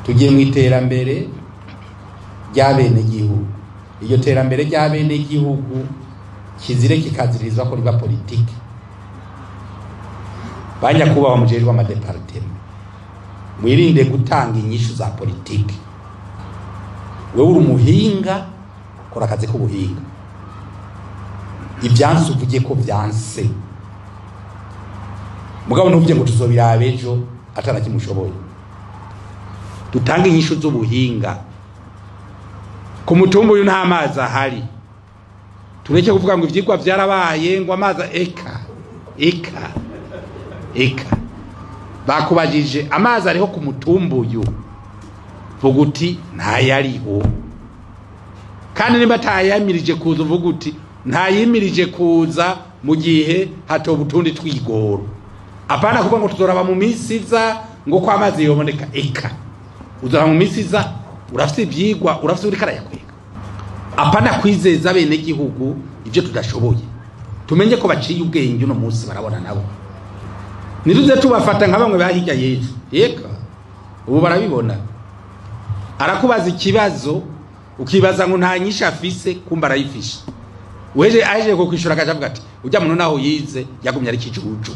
tugiye mu iterambere ry'abene gihugu. Iyo terambere ry'abene gihugu kizire kikazirizwa ko riba politike. Banya kubaho mujejwe amadepartement, mwirinde gutanga inyishu za politike. Wewe uri umuhinga, kora akazi k'ubuhinga. Ibyansi uvuge ko byanse, mugabo ntuvuge ngo tuzobirabe ejo atana kimushoboye. Dutanga inyishu z'ubuhinga. Ku mutumba uyu nta mazi ahari, tureke kuvuga ngo ivyigwa vyarabaye ngo amazi eka bakubajije amazi ariho ku mutumba uyu, vuga uti ntayariho. Kandi niba tayamirije kuza uvuga uti ntayimirije kuza mu gihe hatoba utundi twigoro. Apana kuvuga ngo tuzoraba mu minsi iza ngo kwa amazi yoboneka. Eka uzora mu minsi iza urafite ivyigwa, urafite uri karayakwega. Apana kwizeza bene gihugu ivyo tudashoboye. Tumenye ko baciye ubwenge uno munsi barabona nabo. Niruze tubafata nka bamwe bahijya Yesu. Eka ubu barabibona. Arakubaza ikibazo ukibaza ngo nta nyisha afise, kumba arayifisha. Weje aje ko kwishura akavuga ati ujya muntu naho yize yagumye ari kijuju.